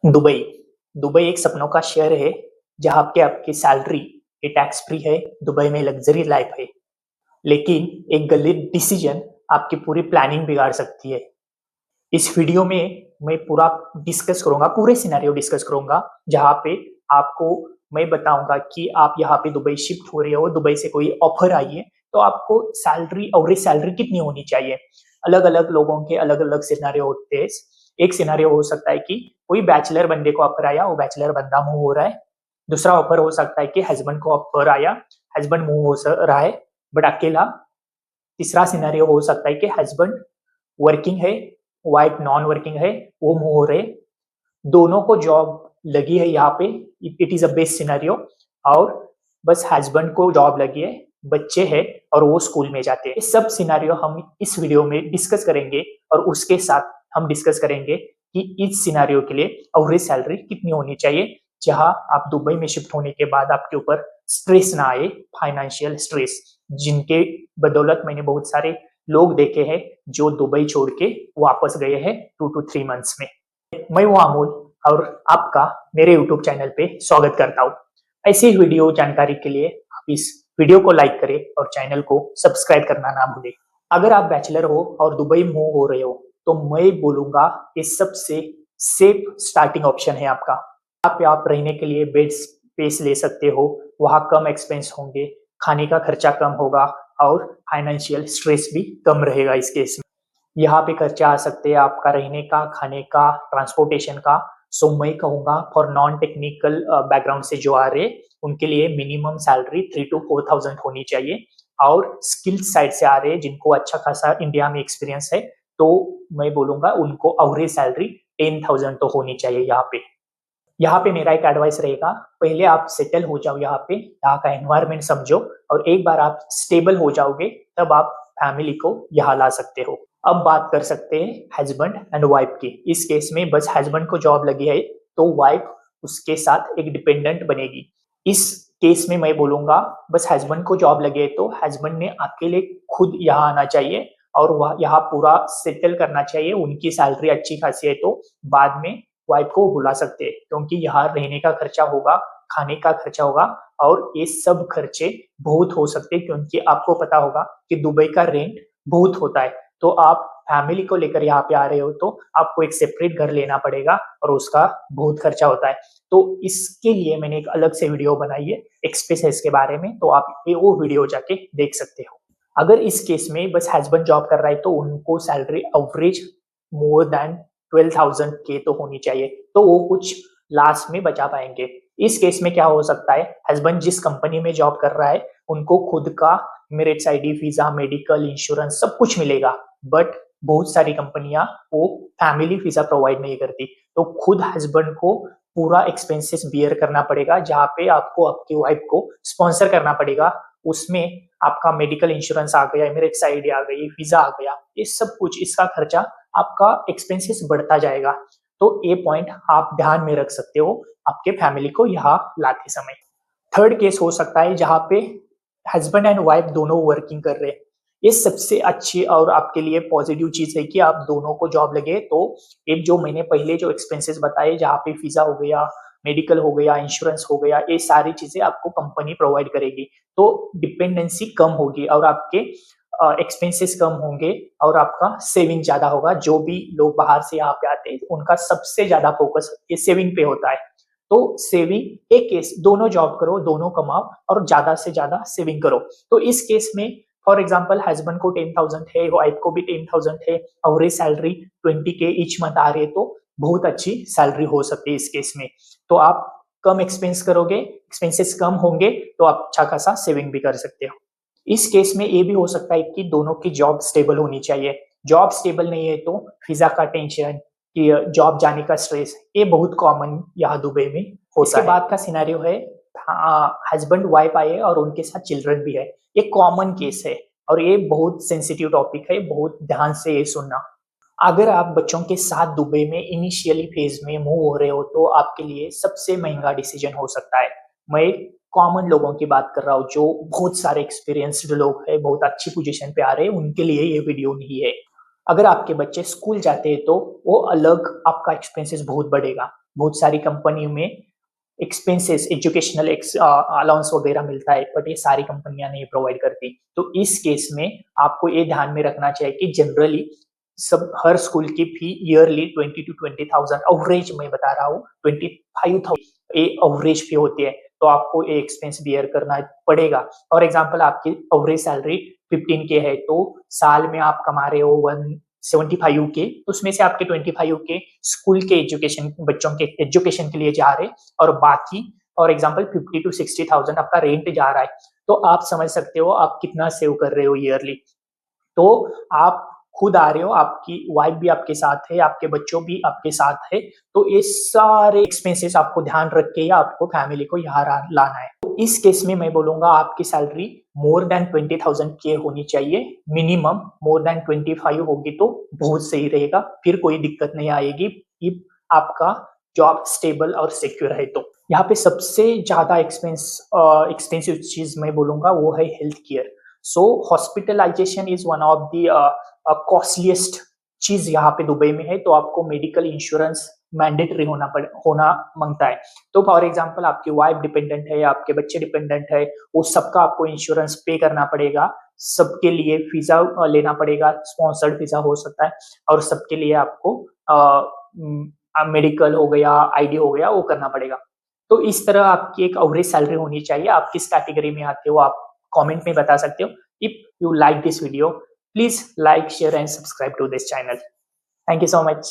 Dubai Dubai एक सपनों का शहर है जहाँ पे आपकी सैलरी ये टैक्स फ्री है। दुबई में लग्जरी लाइफ है, लेकिन एक गलत डिसीजन आपकी पूरी प्लानिंग बिगाड़ सकती है। इस वीडियो में मैं पूरा डिस्कस करूंगा, पूरे सिनेरियो डिस्कस करूंगा, जहाँ पे आपको मैं बताऊंगा कि आप यहाँ पे दुबई शिफ्ट हो रहे हो, दुबई से कोई ऑफर आई है, तो आपको सैलरी और सैलरी कितनी होनी चाहिए। अलग अलग लोगों के अलग अलग सिनेरियो होते हैं। एक सिनेरियो हो सकता है कि कोई बैचलर बंदे को ऑफर आया, वो बैचलर बंदा मूव हो रहा है। दूसरा ऑफर हो सकता है कि हस्बैंड को ऑफर आया, हस्बैंड मूव हो रहा है बट अकेला। तीसरा सिनेरियो हो सकता है कि हस्बैंड वर्किंग है, वाइफ नॉन वर्किंग है, वो मूव हो रहे, दोनों को जॉब लगी है यहाँ पे। It is a best scenario. और बस हस्बैंड को जॉब लगी है, बच्चे हैं और वो स्कूल में जाते हैं। ये सब सिनेरियो हम इस वीडियो में डिस्कस करेंगे, और उसके साथ हम डिस्कस करेंगे कि इस सिनेरियो के लिए एवरेज सैलरी कितनी होनी चाहिए, जहां आप दुबई में शिफ्ट होने के बाद आपके ऊपर स्ट्रेस ना आए, फाइनेंशियल स्ट्रेस, जिनके बदौलत मैंने बहुत सारे लोग देखे हैं जो दुबई छोड़ के वापस गए हैं 2 to 3 मंथ्स में। मैं वो अमूल और आपका मेरे YouTube चैनल पे स्वागत करता हूँ। ऐसी वीडियो जानकारी के लिए आप इस वीडियो को लाइक करें और चैनल को सब्सक्राइब करना ना भूलें। अगर आप बैचलर हो और दुबई मूव हो रहे हो, तो मैं बोलूंगा ये सबसे सेफ स्टार्टिंग ऑप्शन है आपका। आप रहने के लिए बेड स्पेस ले सकते हो, वहाँ कम एक्सपेंस होंगे, खाने का खर्चा कम होगा और फाइनेंशियल स्ट्रेस भी कम रहेगा इस केस में। यहाँ पे खर्चा आ सकते हैं आपका रहने का, खाने का, ट्रांसपोर्टेशन का। सो मैं कहूँगा फॉर नॉन टेक्निकल बैकग्राउंड से जो आ रहे, उनके लिए मिनिमम सैलरी 3 to 4 thousand होनी चाहिए। और स्किल साइड से आ रहे जिनको अच्छा खासा इंडिया में एक्सपीरियंस है, तो मैं बोलूंगा उनको एवरेज सैलरी 10,000 तो होनी चाहिए यहाँ पे। यहाँ पे मेरा एक एडवाइस रहेगा, पहले आप सेटल हो जाओ यहाँ पे, यहाँ का एनवायरनमेंट समझो, और एक बार आप स्टेबल हो जाओगे तब आप फैमिली को यहाँ ला सकते हो। अब बात कर सकते हैं हस्बैंड एंड वाइफ की। इस केस में बस हस्बैंड को जॉब लगी है, तो वाइफ उसके साथ एक डिपेंडेंट बनेगी। इस केस में मैं बोलूंगा बस हस्बैंड को जॉब लगे तो हस्बैंड ने अकेले खुद यहाँ आना चाहिए और वह यहाँ पूरा सेटल करना चाहिए। उनकी सैलरी अच्छी खासी है तो बाद में वाइफ को बुला सकते हैं, क्योंकि यहाँ रहने का खर्चा होगा, खाने का खर्चा होगा, और ये सब खर्चे बहुत हो सकते हैं, क्योंकि आपको पता होगा कि दुबई का रेंट बहुत होता है। तो आप फैमिली को लेकर यहाँ पे आ रहे हो तो आपको एक सेपरेट घर लेना पड़ेगा और उसका बहुत खर्चा होता है। तो इसके लिए मैंने एक अलग से वीडियो बनाई है एक्सपेंसेस के बारे में, तो आप ये वो वीडियो जाके देख सकते हो। अगर इस केस में बस हस्बैंड जॉब कर रहा है तो उनको सैलरी एवरेज मोर देन 12,000 के तो होनी चाहिए, तो वो कुछ लास्ट में बचा पाएंगे। इस केस में क्या हो सकता है, हस्बैंड जिस कंपनी में जॉब कर रहा है उनको खुद का merits ID, visa, medical insurance सब कुछ मिलेगा, बट बहुत सारी कंपनियां वो फैमिली वीजा प्रोवाइड नहीं करती, तो खुद हस्बैंड को पूरा एक्सपेंसेस बियर करना पड़ेगा, जहाँ पे आपको आपकी वाइफ को स्पॉन्सर करना पड़ेगा। उसमें आपका मेडिकल इंश्योरेंस आ गया, मेरिट्स आईडी आ गई, वीजा आ गया, ये सब कुछ, इसका खर्चा, आपका एक्सपेंसेस बढ़ता जाएगा। तो ये पॉइंट आप ध्यान में रख सकते हो आपके फैमिली को यहाँ लाते समय। थर्ड केस हो सकता है जहाँ पे हस्बैंड एंड वाइफ दोनों वर्किंग कर रहे हैं। ये सबसे अच्छी और आपके लिए पॉजिटिव चीज है कि आप दोनों को जॉब लगे तो एक जो मैंने पहले जो एक्सपेंसेस बताए, जहाँ पे वीजा हो गया, मेडिकल हो गया, इंश्योरेंस हो गया, ये सारी चीजें आपको कंपनी प्रोवाइड करेगी, तो डिपेंडेंसी कम होगी और आपके एक्सपेंसेस कम होंगे और आपका सेविंग ज्यादा होगा। जो भी लोग बाहर से यहाँ पे आते हैं उनका सबसे ज्यादा फोकस ये सेविंग पे होता है। तो सेविंग एक केस, दोनों जॉब करो, दोनों कमाओ और ज्यादा से ज्यादा सेविंग करो। तो इस केस में फॉर एग्जाम्पल हस्बैंड को 10,000 है, वाइफ को भी 10,000 है, average salary 20K each month आ रही है, तो बहुत अच्छी सैलरी हो सकती है इस केस में। तो आप कम एक्सपेंस करोगे, एक्सपेंसेस कम होंगे, तो आप अच्छा खासा सेविंग भी कर सकते हो। इस केस में ये भी हो सकता है कि दोनों की जॉब स्टेबल होनी चाहिए। जॉब स्टेबल नहीं है तो वीजा का टेंशन, कि जॉब जाने का स्ट्रेस, ये बहुत कॉमन यहाँ दुबई में होता है। इसके बाद का सिनेरियो है हस्बैंड वाइफ आए और उनके साथ चिल्ड्रन भी है। ये कॉमन केस है और ये बहुत सेंसिटिव टॉपिक है, बहुत ध्यान से ये सुनना। अगर आप बच्चों के साथ दुबई में इनिशियली फेज में मूव हो रहे हो तो आपके लिए सबसे महंगा डिसीजन हो सकता है। मैं कॉमन लोगों की बात कर रहा हूँ, जो बहुत सारे एक्सपीरियंस्ड लोग हैं, बहुत अच्छी पोजीशन पे आ रहे हैं, उनके लिए ये वीडियो नहीं है। अगर आपके बच्चे स्कूल जाते हैं तो वो अलग आपका एक्सपेंसेस बहुत बढ़ेगा, बहुत सारी कंपनियों में एक्सपेंसेस एजुकेशनल अलाउंस वगैरह मिलता है, बट ये सारी कंपनियां नहीं प्रोवाइड करती। तो इस केस में आपको ये ध्यान में रखना चाहिए कि जनरली सब हर स्कूल की फी ईयरली 20,000 to 20,000 एवरेज मैं बता रहा हूँ, 25,000 ये एवरेज फी होती है। तो आपको ये एक्सपेंस बियर करना पड़ेगा। फॉर एग्जाम्पल आपकी एवरेज सैलरी 15K है, तो साल में आप कमा रहे हो 175K, उसमें से आपके 25K स्कूल के एजुकेशन, बच्चों के एजुकेशन के लिए जा रहे, और बाकी फॉर एग्जाम्पल 50,000 to 60,000 आपका रेंट जा रहा है। तो आप समझ सकते हो आप कितना सेव कर रहे हो ईयरली। तो आप खुद आ रहे हो, आपकी वाइफ भी आपके साथ है, आपके बच्चों भी आपके साथ है, तो ये सारे एक्सपेंसेस आपको ध्यान रख के आपको फैमिली को यहाँ लाना है। तो इस केस में मैं बोलूंगा आपकी सैलरी मोर देन 20,000 होनी चाहिए मिनिमम। मोर देन 25 होगी तो बहुत सही रहेगा, फिर कोई दिक्कत नहीं आएगी if आपका जॉब स्टेबल और सिक्योर है। तो यहाँ पे सबसे ज्यादा एक्सपेंसिव चीज मैं बोलूंगा वो है health care. So hospitalization is one of the costliest चीज यहाँ पे दुबई में है। तो आपको मेडिकल इंश्योरेंस मैंडेटरी होना मांगता है। तो फॉर एग्जांपल आपकी वाइफ डिपेंडेंट है, आपके बच्चे डिपेंडेंट है, वो सबका आपको इंश्योरेंस पे करना पड़ेगा। सबके लिए वीजा लेना पड़ेगा, स्पॉन्सर्ड वीजा हो सकता है, और सबके लिए आपको मेडिकल हो गया, आईडी हो गया, वो करना पड़ेगा। तो इस तरह आपकी एक एवरेज सैलरी होनी चाहिए। आप किस कैटेगरी में आते हो आप कमेंट में बता सकते हो। If you like this video, please like, share and subscribe to this channel. Thank you so much.